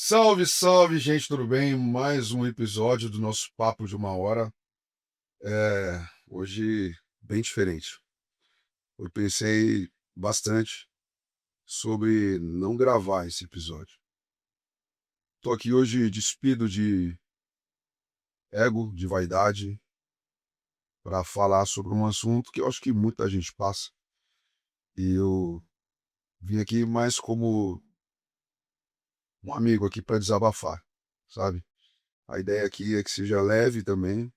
Salve, salve, gente, tudo bem? Mais um episódio do nosso Papo de uma Hora. Hoje bem diferente. Eu pensei bastante sobre não gravar esse episódio. Tô aqui hoje despido de ego, de vaidade, para falar sobre um assunto que eu acho que muita gente passa. E eu vim aqui mais como um amigo aqui para desabafar, sabe? A ideia aqui é que seja leve também.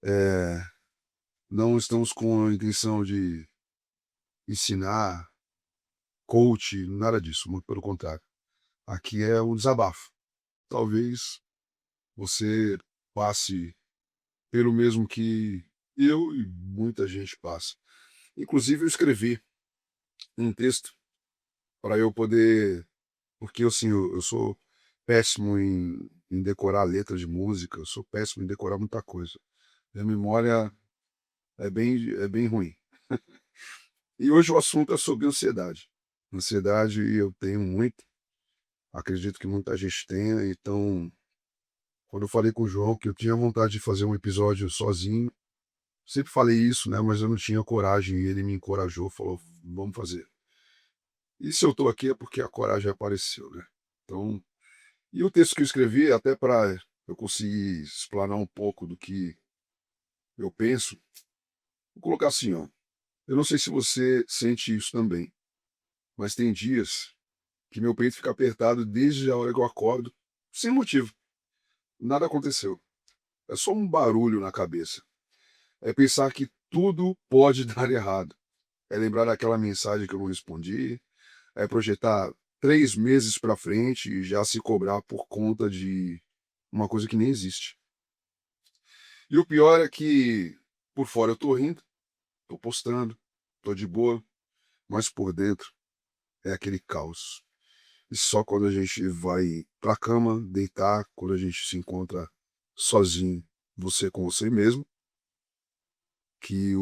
É, não estamos com a intenção de ensinar, coach, nada disso, muito pelo contrário. Aqui é um desabafo. Talvez você passe pelo mesmo que eu e muita gente passa. Inclusive, eu escrevi um texto para eu poder. Porque assim, eu sou péssimo em decorar letra de música, eu sou péssimo em decorar muita coisa. Minha memória é bem ruim. E hoje o assunto é sobre ansiedade. Ansiedade eu tenho muito, acredito que muita gente tenha, então quando eu falei com o João que eu tinha vontade de fazer um episódio sozinho, sempre falei isso, né? Mas eu não tinha coragem e ele me encorajou, falou: vamos fazer. E se eu tô aqui é porque a coragem apareceu, né? Então, e o texto que eu escrevi, até para eu conseguir explanar um pouco do que eu penso, vou colocar assim, ó. Eu não sei se você sente isso também, mas tem dias que meu peito fica apertado desde a hora que eu acordo, sem motivo. Nada aconteceu. É só um barulho na cabeça. É pensar que tudo pode dar errado. É lembrar daquela mensagem que eu não respondi, é projetar 3 meses para frente e já se cobrar por conta de uma coisa que nem existe. E o pior é que por fora eu tô rindo, tô postando, tô de boa, mas por dentro é aquele caos. E só quando a gente vai pra cama, deitar, quando a gente se encontra sozinho, você com você mesmo, que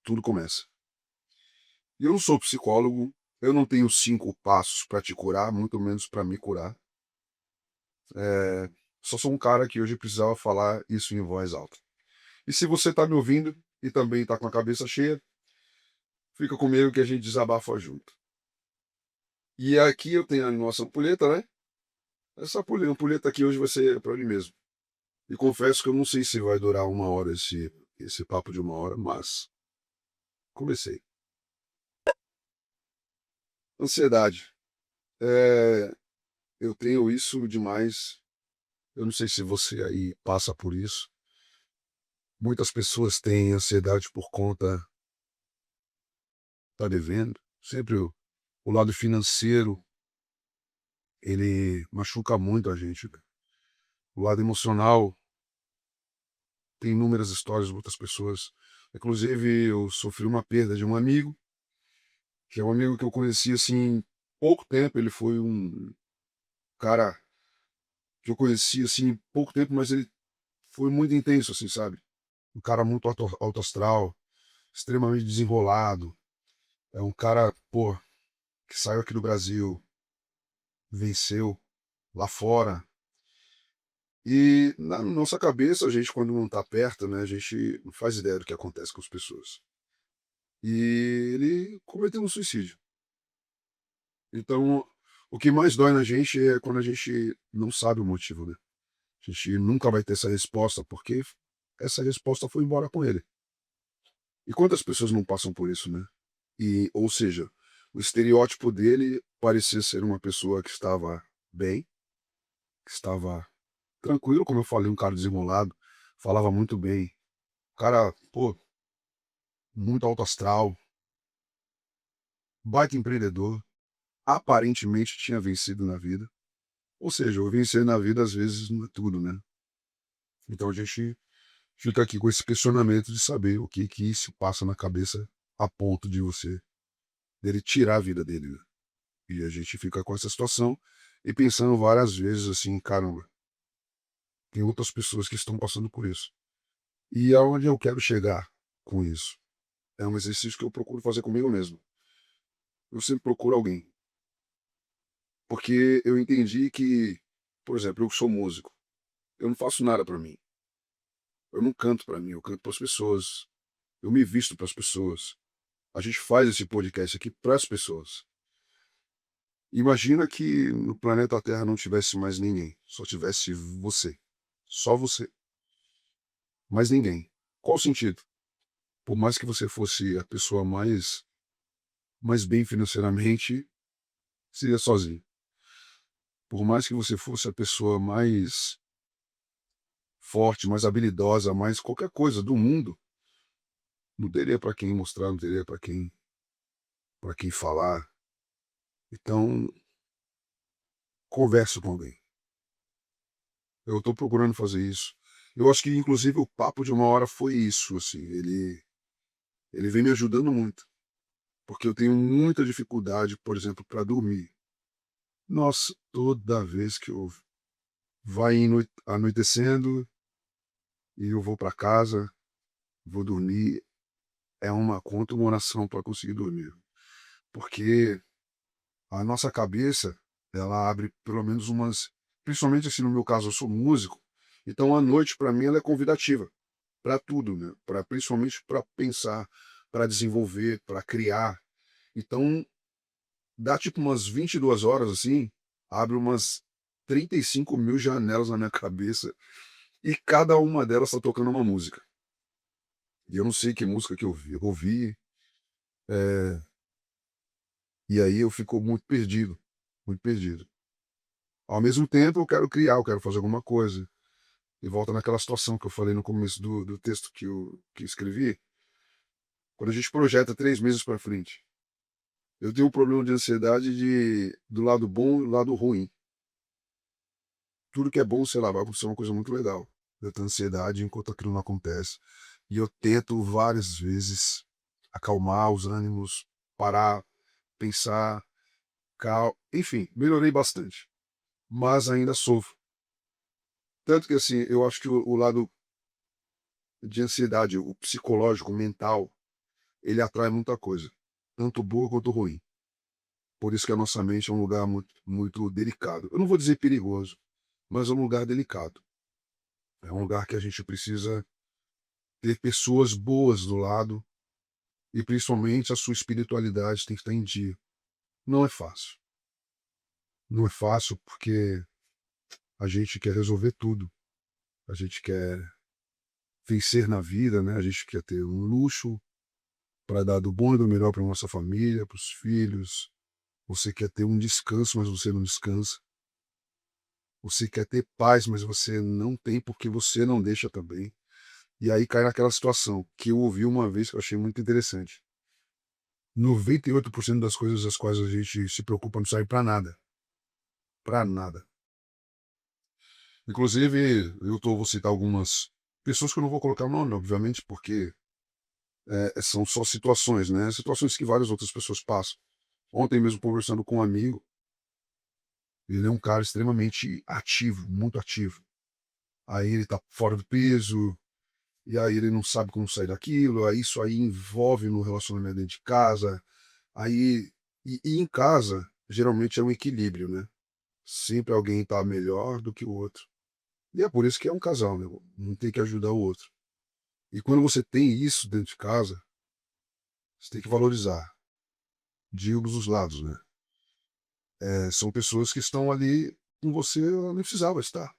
tudo começa. E eu não sou psicólogo, eu não tenho 5 passos para te curar, muito menos para me curar. Só sou um cara que hoje precisava falar isso em voz alta. E se você está me ouvindo e também está com a cabeça cheia, fica comigo que a gente desabafa junto. E aqui eu tenho a nossa ampulheta, né? Essa ampulheta aqui hoje vai ser para mim mesmo. E confesso que eu não sei se vai durar uma hora esse papo de uma hora, mas comecei. Ansiedade. É, eu tenho isso demais. Eu não sei se você aí passa por isso. Muitas pessoas têm ansiedade por conta tá devendo. Sempre o lado financeiro, ele machuca muito a gente, né? O lado emocional, tem inúmeras histórias de muitas pessoas. Inclusive, eu sofri uma perda de um amigo, que é um amigo que eu conheci assim pouco tempo. Ele foi um cara que eu conheci assim pouco tempo, mas ele foi muito intenso, assim, sabe? Um cara muito alto astral, extremamente desenrolado. É um cara, pô, que saiu aqui do Brasil, venceu lá fora. E na nossa cabeça, a gente, quando não tá perto, né, a gente não faz ideia do que acontece com as pessoas. E ele cometeu um suicídio. Então, o que mais dói na gente é quando a gente não sabe o motivo, né? A gente nunca vai ter essa resposta, porque essa resposta foi embora com ele. E quantas pessoas não passam por isso, né? E, ou seja, o estereótipo dele parecia ser uma pessoa que estava bem, que estava tranquilo, como eu falei, um cara desenrolado, falava muito bem. O cara, pô, muito alto astral, baita empreendedor, aparentemente tinha vencido na vida. Ou seja, o vencer na vida às vezes não é tudo, né? Então a gente fica aqui com esse questionamento de saber o que que se passa na cabeça a ponto de você dele tirar a vida dele, né? E a gente fica com essa situação e pensando várias vezes assim, caramba, tem outras pessoas que estão passando por isso. E aonde eu quero chegar com isso? É um exercício que eu procuro fazer comigo mesmo. Eu sempre procuro alguém, porque eu entendi que Por exemplo, eu sou músico, eu não faço nada para mim, eu não canto para mim, eu canto para as pessoas, eu me visto para as pessoas. A gente faz esse podcast aqui para as pessoas. Imagina que no planeta Terra não tivesse mais ninguém, só tivesse você, só você, mais ninguém. Qual o sentido? Por mais que você fosse a pessoa mais bem financeiramente, seria sozinho. Por mais que você fosse a pessoa mais forte, mais habilidosa, mais qualquer coisa do mundo, não teria para quem mostrar, não teria para quem falar. Então, converse com alguém. Eu estou procurando fazer isso. Eu acho que, inclusive, o papo de uma hora foi isso, assim. Ele vem me ajudando muito, porque eu tenho muita dificuldade, por exemplo, para dormir. Nossa, toda vez que eu vai anoitecendo e eu vou para casa, vou dormir, é uma conta, uma oração para conseguir dormir. Porque a nossa cabeça, ela abre pelo menos umas, principalmente assim no meu caso, eu sou músico, então a noite para mim ela é convidativa para tudo, né? Para principalmente para pensar, para desenvolver, para criar. Então dá tipo umas 22 horas assim, abre umas 35 mil janelas na minha cabeça e cada uma delas está tocando uma música. E eu não sei que música que eu ouvi, eh, e aí eu fico muito perdido, muito perdido. Ao mesmo tempo, eu quero criar, eu quero fazer alguma coisa. E volta naquela situação que eu falei no começo do texto que escrevi. Quando a gente projeta 3 meses para frente, eu tenho um problema de ansiedade do lado bom e do lado ruim. Tudo que é bom, sei lá, vai acontecer uma coisa muito legal. Eu tenho ansiedade enquanto aquilo não acontece. E eu tento várias vezes acalmar os ânimos, parar, pensar, enfim, melhorei bastante. Mas ainda sofro. Tanto que assim, eu acho que o lado de ansiedade, o psicológico, o mental, ele atrai muita coisa, tanto boa quanto ruim. Por isso que a nossa mente é um lugar muito, muito delicado. Eu não vou dizer perigoso, mas é um lugar delicado. É um lugar que a gente precisa ter pessoas boas do lado e principalmente a sua espiritualidade tem que estar em dia. Não é fácil. Não é fácil porque a gente quer resolver tudo. A gente quer vencer na vida, né? A gente quer ter um luxo para dar do bom e do melhor para nossa família, para os filhos. Você quer ter um descanso, mas você não descansa. Você quer ter paz, mas você não tem porque você não deixa também. E aí cai naquela situação que eu ouvi uma vez que eu achei muito interessante. 98% das coisas das quais a gente se preocupa não serve para nada. Para nada. Inclusive, vou citar algumas pessoas que eu não vou colocar o nome, obviamente, porque são só situações, né? Situações que várias outras pessoas passam. Ontem mesmo conversando com um amigo, ele é um cara extremamente ativo, muito ativo. Aí ele tá fora do peso, e aí ele não sabe como sair daquilo, aí isso aí envolve no relacionamento dentro de casa, aí e em casa geralmente é um equilíbrio, né? Sempre alguém tá melhor do que o outro. E é por isso que é um casal, né? Um tem que ajudar o outro. E quando você tem isso dentro de casa, você tem que valorizar de ambos os lados, né? São pessoas que estão ali com você, ela nem precisava estar,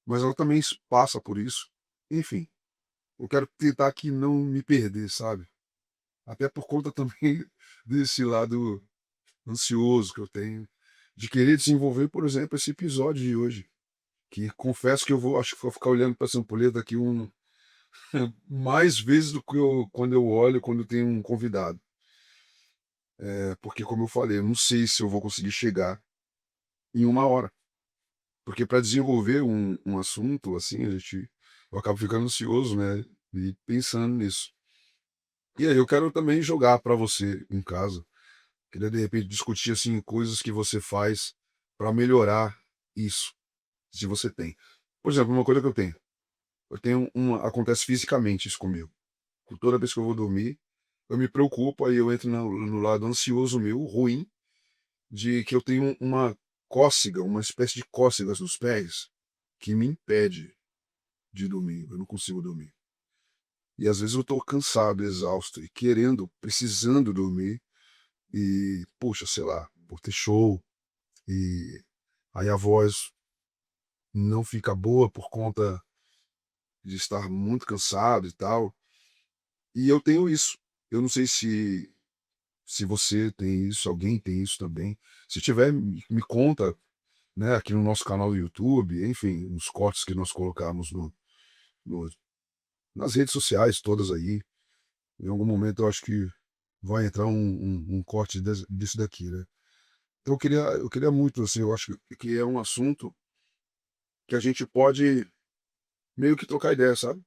mas ela também passa por isso. Enfim, eu quero tentar aqui não me perder, sabe? Até por conta também desse lado ansioso que eu tenho, de querer desenvolver, por exemplo, esse episódio de hoje, que confesso que acho que vou ficar olhando para essa ampulheta aqui mais vezes do que quando eu olho, quando tem um convidado. Porque, como eu falei, eu não sei se eu vou conseguir chegar em uma hora. Porque para desenvolver um assunto assim, eu acabo ficando ansioso, né? E pensando nisso. E aí eu quero também jogar para você em casa. Queria de repente discutir assim coisas que você faz para melhorar isso, se você tem. Por exemplo, uma coisa que eu tenho uma acontece fisicamente isso comigo. Toda vez que eu vou dormir, eu me preocupo, aí eu entro no lado ansioso meu, ruim, de que eu tenho uma cócega, uma espécie de cócegas nos pés que me impede de dormir. Eu não consigo dormir. E às vezes eu estou cansado, exausto e querendo, precisando dormir e, poxa, sei lá, por ter show e aí a voz não fica boa por conta de estar muito cansado e tal. E eu tenho isso. Eu não sei se você tem isso, alguém tem isso também. Se tiver, me conta, né, aqui no nosso canal do YouTube, enfim, nos cortes que nós colocamos no- nas redes sociais todas aí. Em algum momento eu acho que vai entrar um corte disso daqui, né? Então eu queria muito, assim, eu acho que é um assunto que a gente pode meio que trocar ideia, sabe?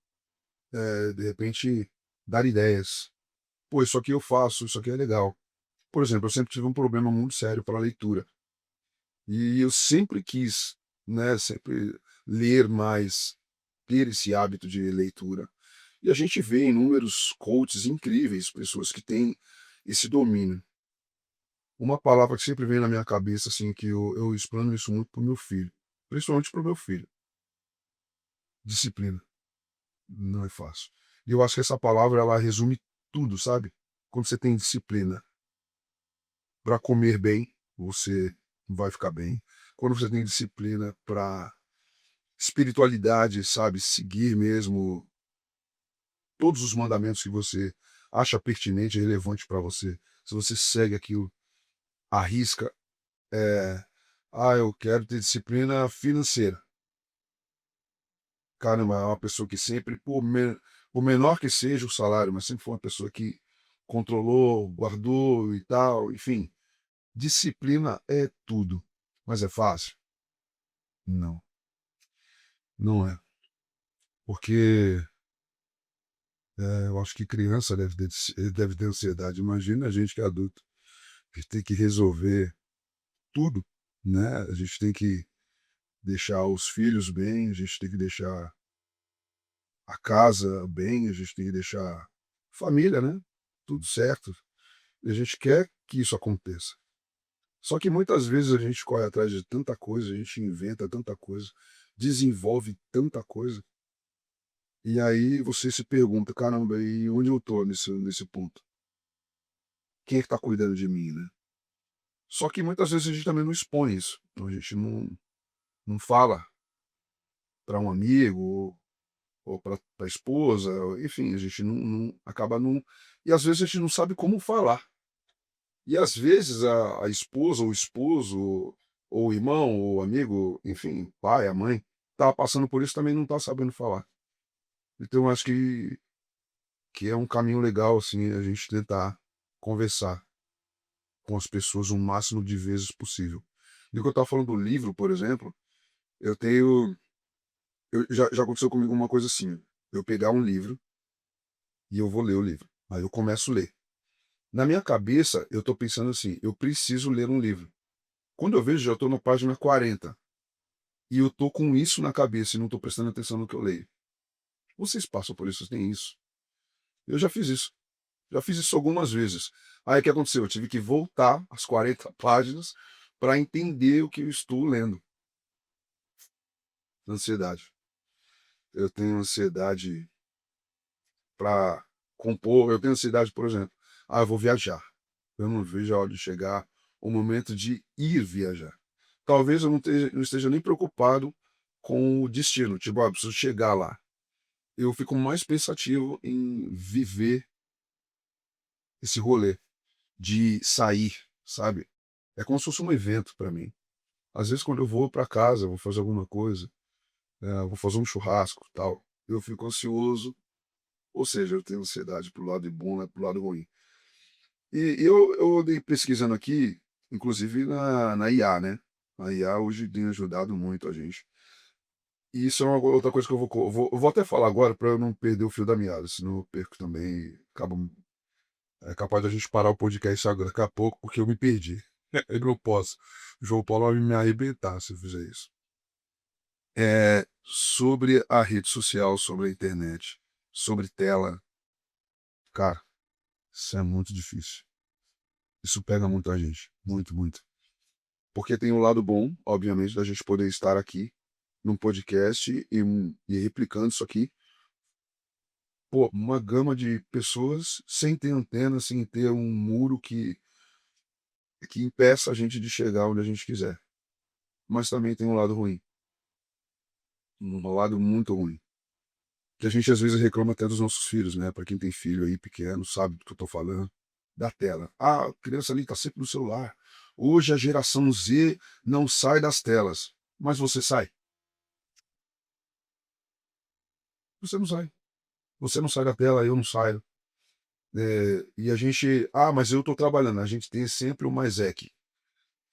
De repente, dar ideias. Pô, isso aqui eu faço, isso aqui é legal. Por exemplo, eu sempre tive um problema muito sério para a leitura. E eu sempre quis, né, sempre ler mais, ter esse hábito de leitura. E a gente vê inúmeros coaches incríveis, pessoas que têm esse domínio. Uma palavra que sempre vem na minha cabeça, assim, que eu explano isso muito pro meu filho, principalmente pro meu filho: disciplina. Não é fácil. E eu acho que essa palavra, ela resume tudo, sabe? Quando você tem disciplina para comer bem, você vai ficar bem. Quando você tem disciplina para espiritualidade, sabe, seguir mesmo todos os mandamentos que você acha pertinente e relevante para você, se você segue aquilo à risca, eu quero ter disciplina financeira. Caramba, é uma pessoa que sempre, por menor que seja o salário, mas sempre foi uma pessoa que controlou, guardou e tal, enfim. Disciplina é tudo. Mas é fácil? Não, não é. Porque eu acho que criança deve ter ansiedade. Imagina a gente que é adulto, que tem que resolver tudo, né? A gente tem que deixar os filhos bem, a gente tem que deixar a casa bem, a gente tem que deixar a família, né? Tudo certo. E a gente quer que isso aconteça. Só que muitas vezes a gente corre atrás de tanta coisa, a gente inventa tanta coisa, desenvolve tanta coisa, e aí você se pergunta, caramba, e onde eu tô nesse ponto? Quem é que tá cuidando de mim, né? Só que muitas vezes a gente também não expõe isso. Então a gente não fala para um amigo ou para a esposa, enfim, a gente acaba não. E às vezes a gente não sabe como falar. E às vezes a esposa, ou o esposo, ou o irmão, ou o amigo, enfim, pai, a mãe, tá passando por isso também não tá sabendo falar. Então eu acho que é um caminho legal, assim, a gente tentar conversar com as pessoas o máximo de vezes possível. E o que eu estava falando do livro, por exemplo, eu tenho. Já aconteceu comigo uma coisa assim: eu pegar um livro e eu vou ler o livro. Aí eu começo a ler. Na minha cabeça, eu estou pensando assim: eu preciso ler um livro. Quando eu vejo, já estou na página 40. E eu estou com isso na cabeça e não estou prestando atenção no que eu leio. Vocês passam por isso, vocês têm isso. Eu já fiz isso. Já fiz isso algumas vezes. Aí o que aconteceu? Eu tive que voltar às 40 páginas para entender o que eu estou lendo. Ansiedade. Eu tenho ansiedade para compor. Eu tenho ansiedade, por exemplo. Eu vou viajar. Eu não vejo a hora de chegar o momento de ir viajar. Talvez eu não esteja nem preocupado com o destino. Tipo, preciso chegar lá. Eu fico mais pensativo em viver esse rolê, de sair, sabe? É como se fosse um evento para mim. Às vezes, quando eu vou para casa, vou fazer alguma coisa, vou fazer um churrasco, tal, eu fico ansioso, ou seja, eu tenho ansiedade pro lado bom, né, pro lado ruim. E eu andei pesquisando aqui, inclusive na IA, né? A IA hoje tem ajudado muito a gente. E isso é uma outra coisa que eu vou até falar agora para eu não perder o fio da meada, senão eu perco também, é capaz da gente parar o podcast agora daqui a pouco, porque eu me perdi. Eu não posso. O João Paulo vai me arrebentar se eu fizer isso. Sobre a rede social, sobre a internet, sobre tela, cara, isso é muito difícil. Isso pega muito a gente. Muito, muito. Porque tem um lado bom, obviamente, da gente poder estar aqui num podcast e replicando isso aqui. Pô, uma gama de pessoas sem ter antena, sem ter um muro que impeça a gente de chegar onde a gente quiser. Mas também tem um lado ruim, um lado muito ruim. Que a gente às vezes reclama até dos nossos filhos, né? Para quem tem filho aí pequeno, sabe do que eu tô falando. Da tela. Ah, a criança ali tá sempre no celular. Hoje a geração Z não sai das telas. Mas você sai? Você não sai. Você não sai da tela, eu não saio. E a gente, mas eu tô trabalhando. A gente tem sempre o mais é que.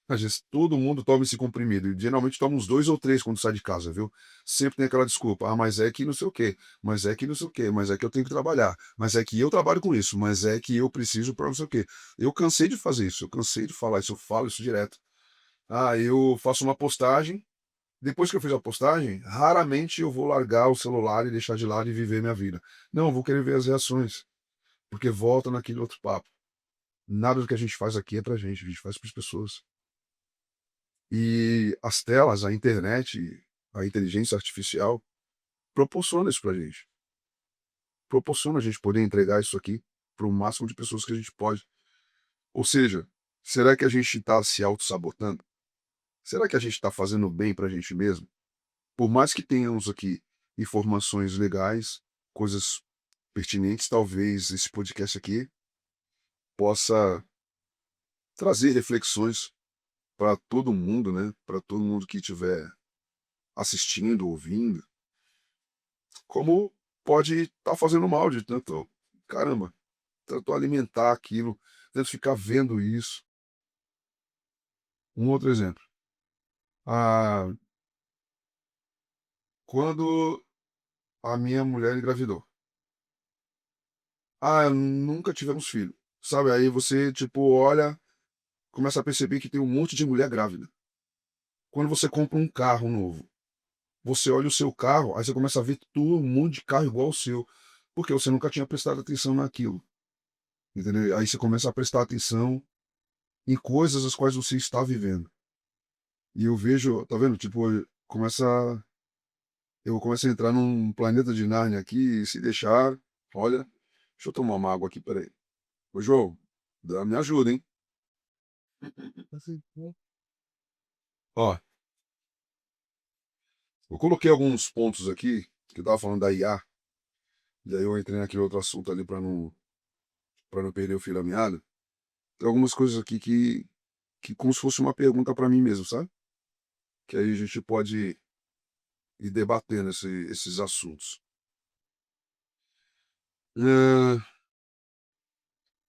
Às vezes todo mundo toma esse comprimido, e geralmente toma uns 2 ou 3 quando sai de casa, viu. Sempre tem aquela desculpa: "Ah, mas é que não sei o quê, mas é que não sei o quê, mas é que eu tenho que trabalhar, mas é que eu trabalho com isso, mas é que eu preciso para não sei o quê". Eu cansei de fazer isso, eu cansei de falar isso, eu falo isso direto. Eu faço uma postagem, depois que eu fiz a postagem, raramente eu vou largar o celular e deixar de lado e viver minha vida. Não, eu vou querer ver as reações, porque volta naquele outro papo. Nada do que a gente faz aqui é pra gente, a gente faz para as pessoas. E as telas, a internet, a inteligência artificial proporciona isso pra gente. Proporciona a gente poder entregar isso aqui para o máximo de pessoas que a gente pode. Ou seja, será que a gente está se autossabotando? Será que a gente está fazendo bem para a gente mesmo? Por mais que tenhamos aqui informações legais, coisas pertinentes, talvez esse podcast aqui possa trazer reflexões para todo mundo, né? Para todo mundo que estiver assistindo, ouvindo. Como pode estar fazendo mal de tanto, caramba, tanto alimentar aquilo, tanto ficar vendo isso. Um outro exemplo, ah, quando a minha mulher engravidou. Nunca tivemos filho, sabe, aí você, tipo, olha, começa a perceber que tem um monte de mulher grávida. Quando você compra um carro novo, você olha o seu carro, aí você começa a ver todo um monte de carro igual ao seu, porque você nunca tinha prestado atenção naquilo, entendeu? Aí você começa a prestar atenção em coisas as quais você está vivendo. E eu vejo, tá vendo? Tipo, começa, eu começo a entrar num planeta de Nárnia aqui, e se deixar, olha, deixa eu tomar uma água aqui, peraí. Ô, João, me ajuda, hein? Assim, né? Ó, eu coloquei alguns pontos aqui, que eu tava falando da IA, e aí eu entrei naquele outro assunto ali para não perder o fio da meada. Tem algumas coisas aqui que como se fosse uma pergunta para mim mesmo, sabe? Que aí a gente pode ir debatendo esses assuntos. É,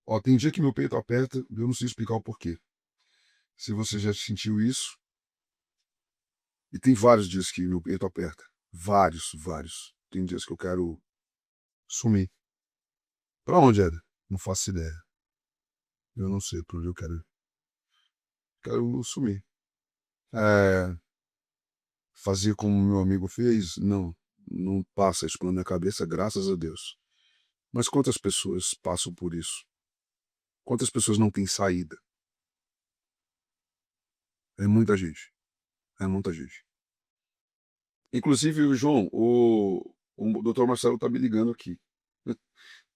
ó, tem dia que meu peito aperta, eu não sei explicar o porquê. Se você já sentiu isso, e tem vários dias que meu peito aperta. Vários, vários. Tem dias que eu quero sumir. Pra onde, Éder? Não faço ideia. Eu não sei pra onde eu quero ir. Quero sumir. É, fazer como meu amigo fez? Não. Não passa isso pela minha cabeça, graças a Deus. Mas quantas pessoas passam por isso? Quantas pessoas não têm saída? É muita gente. É muita gente. Inclusive, o João, o doutor Marcelo tá me ligando aqui.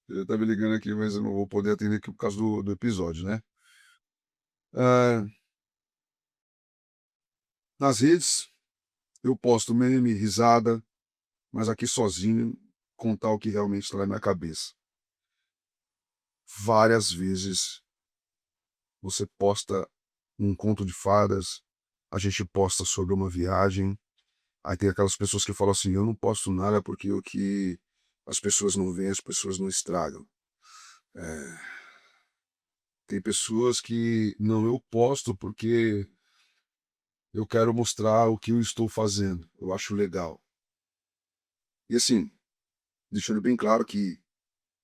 Ele tá me ligando aqui, mas eu não vou poder atender aqui por causa do episódio, né? Ah, nas redes, eu posto meme, risada, mas aqui sozinho, contar o que realmente está na minha cabeça. Várias vezes você posta um conto de fadas, a gente posta sobre uma viagem, aí tem aquelas pessoas que falam assim: eu não posto nada porque o que as pessoas não veem, as pessoas não estragam. É, tem pessoas que não, eu posto porque eu quero mostrar o que eu estou fazendo, eu acho legal. E assim, deixando bem claro que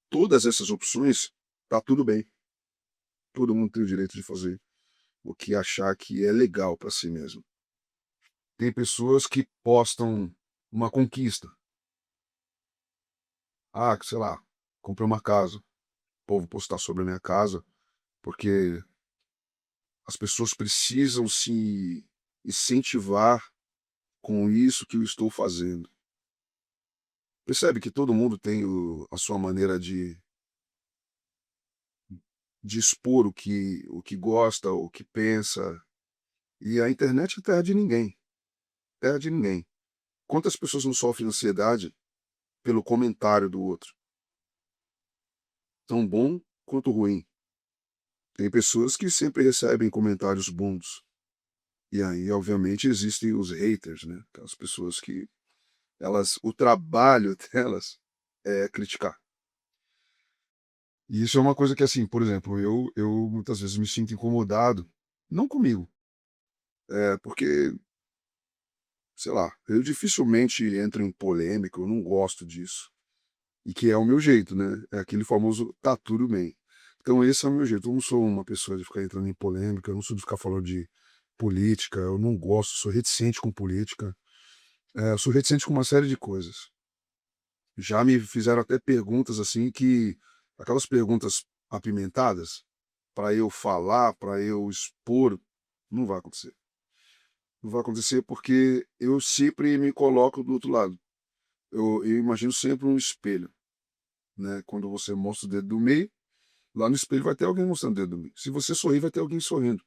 todas essas opções, tá tudo bem. Todo mundo tem o direito de fazer o que achar que é legal para si mesmo. Tem pessoas que postam uma conquista. Sei lá, comprei uma casa. Pô, vou postar sobre a minha casa, porque As pessoas precisam se incentivar com isso que eu estou fazendo. Percebe que todo mundo tem a sua maneira de expor o que gosta, o que pensa, e a internet é terra de ninguém, terra de ninguém. Quantas pessoas não sofrem ansiedade pelo comentário do outro, tão bom quanto ruim? Tem pessoas que sempre recebem comentários bons, e aí, obviamente, existem os haters, né? Aquelas pessoas que o trabalho delas é criticar. E isso é uma coisa que, assim, por exemplo, eu muitas vezes me sinto incomodado, não comigo, porque, sei lá, eu dificilmente entro em polêmica, eu não gosto disso. E que é o meu jeito, né? É aquele famoso tá tudo bem. Então esse é o meu jeito. Eu não sou uma pessoa de ficar entrando em polêmica, eu não sou de ficar falando de política, eu não gosto, sou reticente com política, eu sou reticente com uma série de coisas. Já me fizeram até perguntas assim que aquelas perguntas apimentadas para eu falar, para eu expor, não vai acontecer. Não vai acontecer porque eu sempre me coloco do outro lado. Eu imagino sempre um espelho, né? Quando você mostra o dedo do meio, lá no espelho vai ter alguém mostrando o dedo do meio. Se você sorrir, vai ter alguém sorrindo.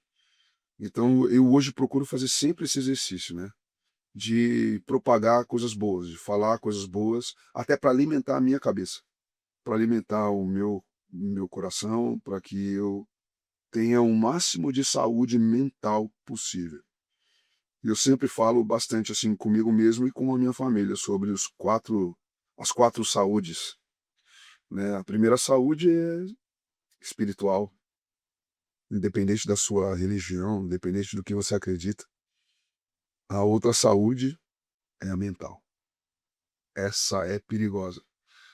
Então eu hoje procuro fazer sempre esse exercício, né? De propagar coisas boas, de falar coisas boas, até para alimentar a minha cabeça, para alimentar o meu coração, para que eu tenha o máximo de saúde mental possível. Eu sempre falo bastante assim comigo mesmo e com a minha família sobre as quatro saúdes, né? A primeira saúde é espiritual, independente da sua religião, independente do que você acredita. A outra saúde é a mental. Essa é perigosa.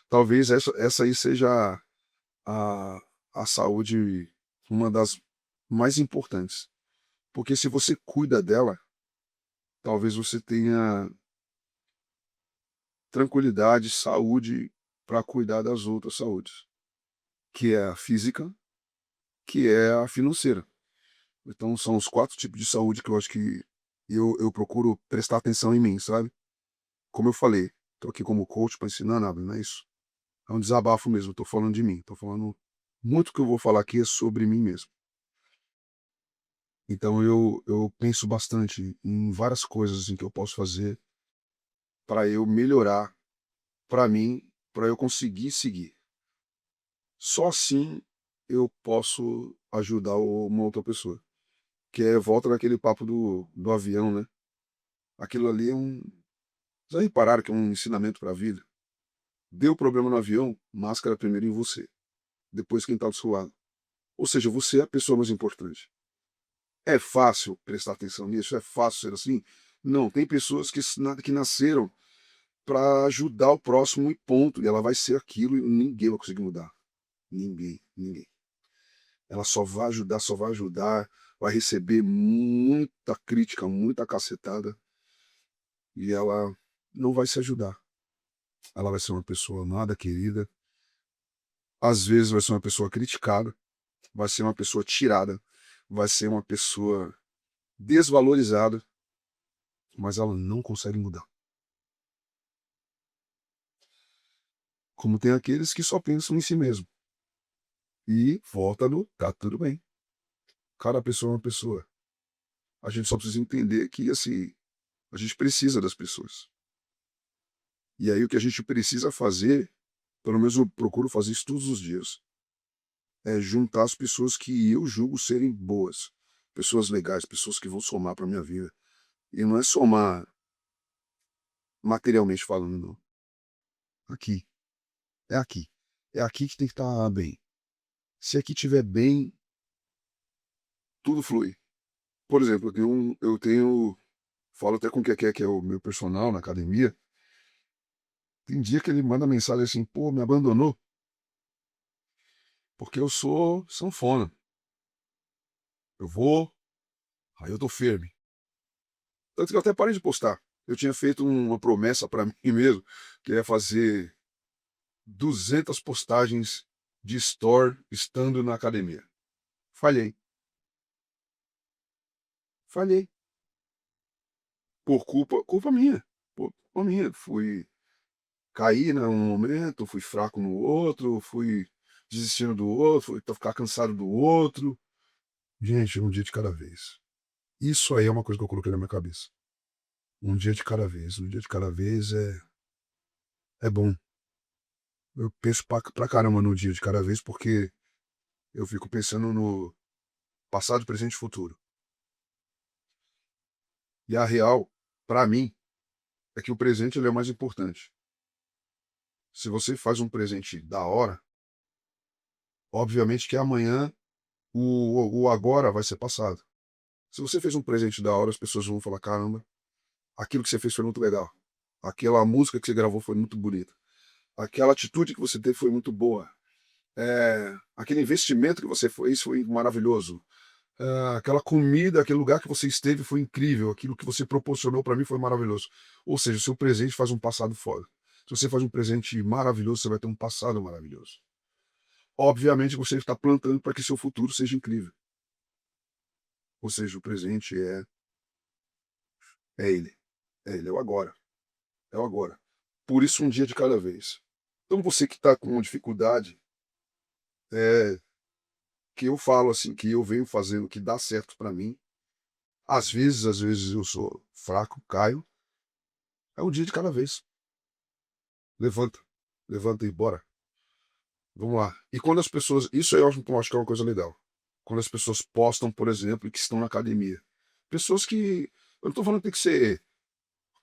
Talvez essa aí seja a, a saúde, uma das mais importantes. Porque se você cuida dela, talvez você tenha tranquilidade, saúde para cuidar das outras saúdes, que é a física, que é a financeira. Então são os quatro tipos de saúde que eu acho que eu procuro prestar atenção em mim, sabe? Como eu falei, tô aqui como coach para ensinar nada, não é isso? É um desabafo mesmo, tô falando de mim, tô falando muito que eu vou falar aqui é sobre mim mesmo. Então eu penso bastante em várias coisas em que eu posso fazer para eu melhorar, para mim, para eu conseguir seguir. Só assim eu posso ajudar uma outra pessoa. Que é, volta naquele papo do avião, né? Aquilo ali é um. Já repararam que é um ensinamento para a vida? Deu problema no avião, máscara primeiro em você, depois quem está do seu lado. Ou seja, você é a pessoa mais importante. É fácil prestar atenção nisso? É fácil ser assim? Não, tem pessoas que nasceram para ajudar o próximo e ponto. E ela vai ser aquilo e ninguém vai conseguir mudar. Ninguém, ninguém. Ela só vai ajudar, vai receber muita crítica, muita cacetada e ela não vai se ajudar. Ela vai ser uma pessoa nada querida, às vezes vai ser uma pessoa criticada, vai ser uma pessoa tirada, vai ser uma pessoa desvalorizada, mas ela não consegue mudar. Como tem aqueles que só pensam em si mesmo. E volta no tá tudo bem. Cada pessoa é uma pessoa. A gente só precisa entender que, assim, a gente precisa das pessoas. E aí o que a gente precisa fazer, pelo menos eu procuro fazer isso todos os dias, é juntar as pessoas que eu julgo serem boas, pessoas legais, pessoas que vão somar para minha vida. E não é somar materialmente falando, não. Aqui, é aqui. É aqui que tem que estar bem. Se aqui estiver bem, tudo flui. Por exemplo, falo até com o que é o meu personal na academia. Tem dia que ele manda mensagem assim, pô, me abandonou, porque eu sou sanfona. Eu vou, aí eu tô firme. Tanto que eu até parei de postar. Eu tinha feito uma promessa para mim mesmo, que é fazer 200 postagens de store estando na academia. Falhei. Falhei. Por culpa minha. Por culpa minha. Caí num momento, fui fraco no outro, fui desistindo do outro, fui ficar cansado do outro. Gente, um dia de cada vez. Isso aí é uma coisa que eu coloquei na minha cabeça. Um dia de cada vez. Um dia de cada vez é bom. Eu penso pra caramba no dia de cada vez porque eu fico pensando no passado, presente e futuro. E a real, pra mim, é que o presente ele é o mais importante. Se você faz um presente da hora, obviamente que amanhã o agora vai ser passado. Se você fez um presente da hora, as pessoas vão falar: caramba, aquilo que você fez foi muito legal. Aquela música que você gravou foi muito bonita. Aquela atitude que você teve foi muito boa. Aquele investimento que você fez foi maravilhoso. Aquela comida, aquele lugar que você esteve foi incrível. Aquilo que você proporcionou para mim foi maravilhoso. Ou seja, o seu presente faz um passado foda. Se você faz um presente maravilhoso, você vai ter um passado maravilhoso. Obviamente, você está plantando para que seu futuro seja incrível. Ou seja, o presente é ele. É ele, é o agora. É o agora. Por isso, um dia de cada vez. Então, você que está com dificuldade, é, que eu falo assim, que eu venho fazendo, que dá certo para mim. Às vezes eu sou fraco, caio. É um dia de cada vez. Levanta. Levanta e bora. Vamos lá. E quando as pessoas. Isso eu acho que é uma coisa legal. Quando as pessoas postam, por exemplo, que estão na academia. Pessoas que. Eu não tô falando que tem que ser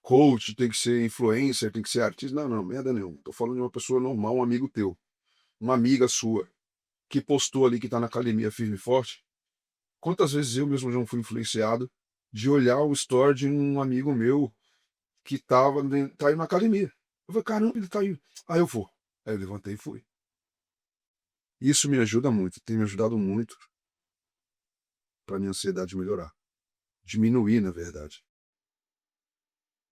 coach, tem que ser influencer, tem que ser artista. Não, não, merda nenhuma. Tô falando de uma pessoa normal, um amigo teu. Uma amiga sua. Que postou ali que tá na academia firme e forte. Quantas vezes eu mesmo já fui influenciado de olhar o story de um amigo meu que tá aí na academia. Eu falei, caramba, ele tá aí. Aí eu vou. Aí eu levantei e fui. Isso me ajuda muito, tem me ajudado muito para minha ansiedade melhorar. Diminuir, na verdade.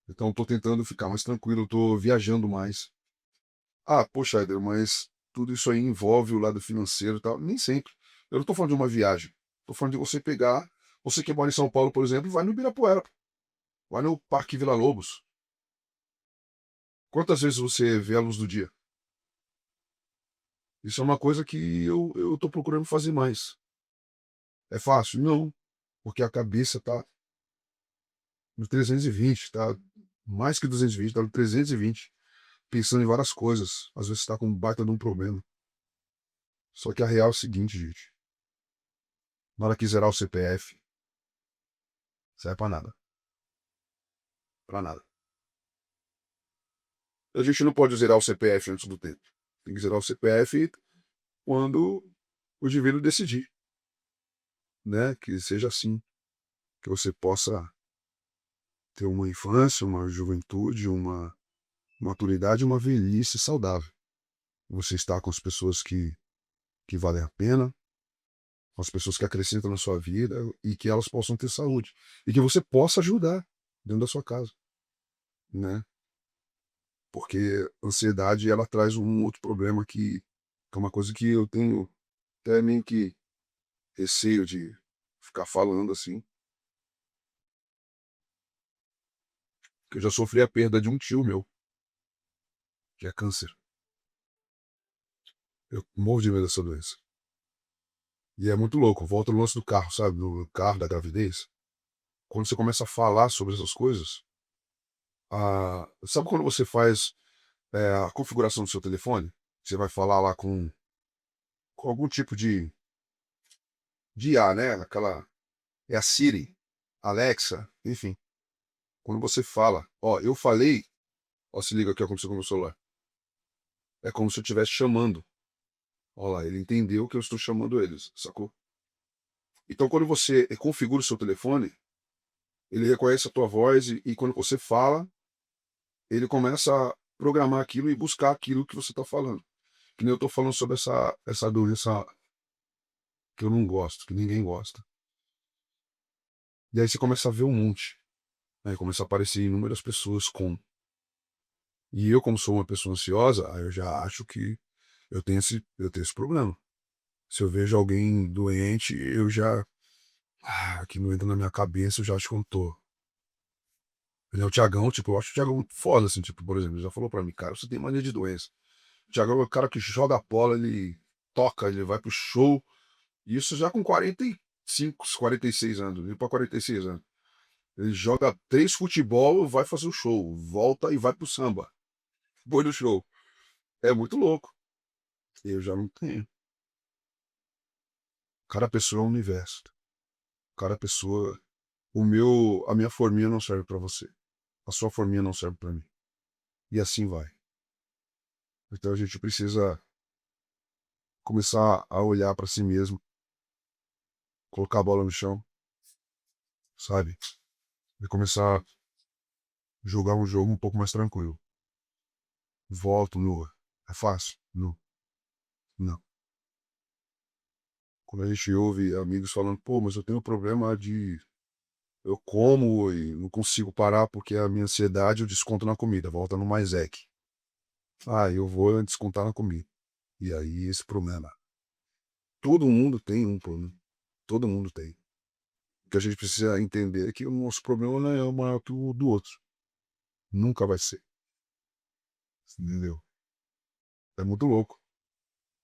Então, estou tentando ficar mais tranquilo, estou viajando mais. Ah, poxa, Eder, mas tudo isso aí envolve o lado financeiro e tal. Nem sempre. Eu não estou falando de uma viagem. Estou falando de você pegar. Você que mora em São Paulo, por exemplo, vai no Ibirapuera. Vai no Parque Vila Lobos. Quantas vezes você vê a luz do dia? Isso é uma coisa que eu estou procurando fazer mais. É fácil? Não. Porque a cabeça tá no 320, tá mais que 220, tá no 320, pensando em várias coisas. Às vezes tá com um baita de um problema. Só que a real é o seguinte, gente. Na hora que zerar o CPF, serve pra nada. Pra nada. A gente não pode zerar o CPF antes do tempo. Tem que zerar o CPF quando o indivíduo decidir, né? Que seja assim. Que você possa ter uma infância, uma juventude, uma maturidade e uma velhice saudável. Você está com as pessoas que valem a pena, com as pessoas que acrescentam na sua vida e que elas possam ter saúde. E que você possa ajudar dentro da sua casa, né? Porque a ansiedade, ela traz um outro problema que é uma coisa que eu tenho até meio que receio de ficar falando assim, que eu já sofri a perda de um tio meu, que é câncer. Eu morro de medo dessa doença. E é muito louco, volta no lance do carro, sabe? Do carro, da gravidez. Quando você começa a falar sobre essas coisas, sabe quando você faz a configuração do seu telefone? Você vai falar lá com algum tipo de IA, né? Aquela. É a Siri, Alexa, enfim. Quando você fala, ó, eu falei, ó, se liga o que aconteceu com o meu celular. É como se eu estivesse chamando. Ó lá, ele entendeu que eu estou chamando eles, sacou? Então, quando você configura o seu telefone, ele reconhece a tua voz e quando você fala, ele começa a programar aquilo e buscar aquilo que você está falando. Que nem eu estou falando sobre essa doença que eu não gosto, que ninguém gosta. E aí você começa a ver um monte. Aí começa a aparecer inúmeras pessoas com. E eu, como sou uma pessoa ansiosa, aí eu já acho que eu tenho esse problema. Se eu vejo alguém doente, eu já que não entra na minha cabeça, eu já acho que eu não tô. Ele é o Thiagão, tipo, eu acho o Thiagão muito foda, assim, tipo, por exemplo, ele já falou pra mim, cara, você tem mania de doença. O Thiagão é o cara que joga bola, ele toca, ele vai pro show, e isso já com 45, 46 anos, indo pra 46 anos. Ele joga 3 futebol, vai fazer o show, volta e vai pro samba, depois do show. É muito louco. Eu já não tenho. Cada pessoa é um universo. Cada pessoa. A minha forminha não serve pra você. A sua forminha não serve pra mim. E assim vai. Então a gente precisa começar a olhar pra si mesmo, colocar a bola no chão, sabe? E começar a jogar um jogo um pouco mais tranquilo. Volto no. É fácil? Não. Não. Quando a gente ouve amigos falando, pô, mas eu tenho um problema de. Eu como e não consigo parar porque a minha ansiedade eu desconto na comida. Volta no Maisec. Ah, eu vou descontar na comida. E aí esse problema. Todo mundo tem um problema. Todo mundo tem. O que a gente precisa entender é que o nosso problema não é maior que o do outro. Nunca vai ser. Entendeu? É muito louco.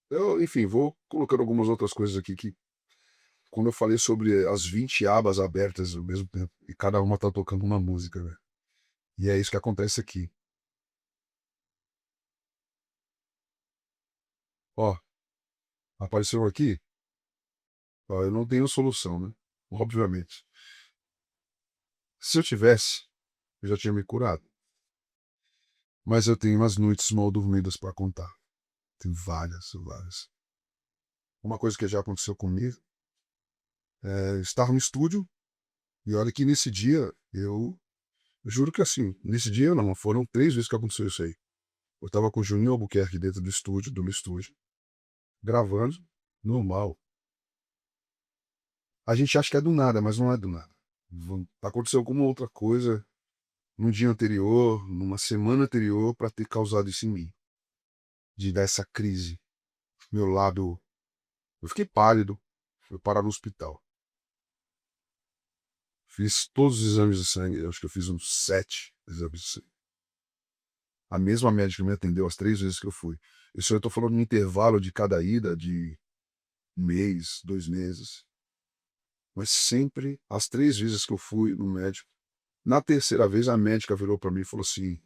Eu, enfim, vou colocando algumas outras coisas aqui que, quando eu falei sobre as 20 abas abertas ao mesmo tempo, e cada uma tá tocando uma música, né? E é isso que acontece aqui. Ó, apareceu aqui, ó, eu não tenho solução, né? Obviamente. Se eu tivesse, eu já tinha me curado. Mas eu tenho umas noites mal dormidas para contar. Tem várias, várias. Uma coisa que já aconteceu comigo é estar no estúdio e olha que nesse dia eu juro que assim, nesse dia não, foram 3 vezes que aconteceu isso aí. Eu tava com o Juninho Albuquerque dentro do meu estúdio, gravando, normal. A gente acha que é do nada, mas não é do nada. Aconteceu alguma outra coisa no dia anterior, numa semana anterior, para ter causado isso em mim. De dar essa crise. Meu lado. Eu fiquei pálido, fui parar no hospital. Fiz todos os exames de sangue, eu acho que eu fiz uns 7 exames de sangue. A mesma médica me atendeu as 3 vezes que eu fui. Isso eu estou falando no intervalo de cada ida de 1 mês, 2 meses. Mas sempre, as 3 vezes que eu fui no médico, na terceira vez a médica virou para mim e falou assim: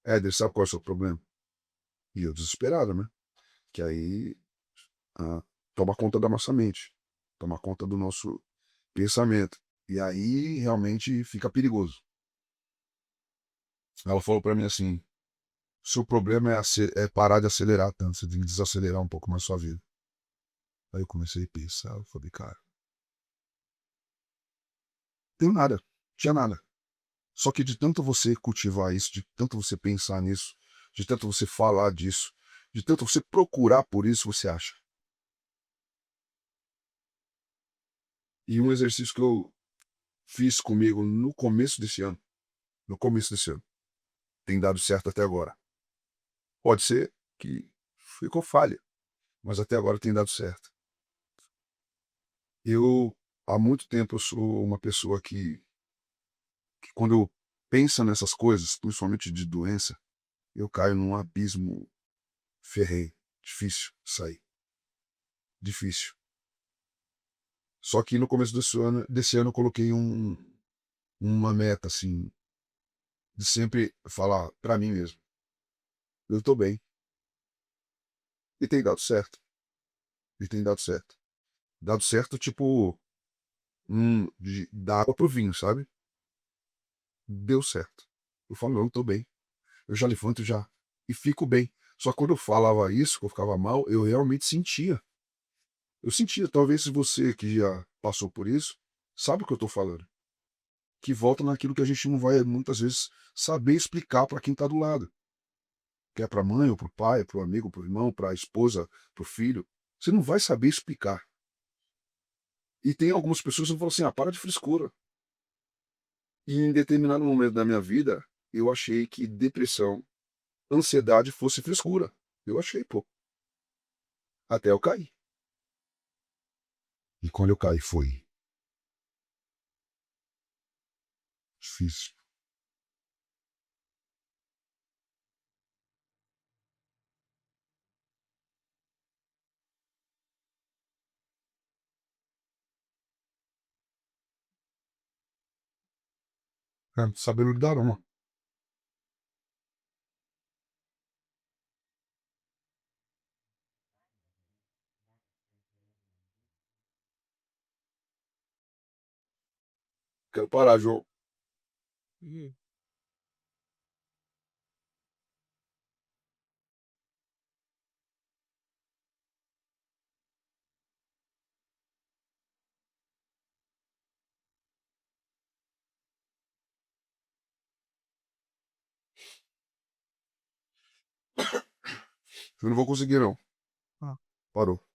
Éder, sabe qual é o seu problema? E eu desesperado, né? Que aí ah, toma conta da nossa mente, toma conta do nosso pensamento. E aí realmente fica perigoso. Ela falou para mim assim: seu problema é parar de acelerar tanto, você tem que desacelerar um pouco mais sua vida. Aí eu comecei a pensar, eu falei, cara, tenho nada, tinha nada. Só que de tanto você cultivar isso, de tanto você pensar nisso, de tanto você falar disso, de tanto você procurar por isso, você acha. E um exercício que eu fiz comigo no começo desse ano, tem dado certo até agora. Pode ser que ficou falha, mas até agora tem dado certo. Eu, há muito tempo, eu sou uma pessoa que quando eu penso nessas coisas, principalmente de doença, eu caio num abismo ferrenho, difícil sair, difícil. Só que no começo desse ano eu coloquei uma meta, assim, de sempre falar para mim mesmo, eu tô bem. E tem dado certo, e tem dado certo. Dado certo, tipo, da água pro vinho, sabe? Deu certo. Eu falo, não, eu tô bem. Eu já levanto já. E fico bem. Só que quando eu falava isso, que eu ficava mal, eu realmente sentia. Eu sentia, talvez se você que já passou por isso, sabe o que eu tô falando. Que volta naquilo que a gente não vai muitas vezes saber explicar para quem tá do lado. Que é para mãe, ou para o pai, para o amigo, para o irmão, para a esposa, para o filho. Você não vai saber explicar. E tem algumas pessoas que falam assim: ah, para de frescura. E em determinado momento da minha vida, eu achei que depressão, ansiedade fosse frescura. Eu achei, pô. Até eu cair. E quando eu caí foi difícil. Sabendo lidar, não. Quero parar, João. Eu não vou conseguir, não. Ah. Parou.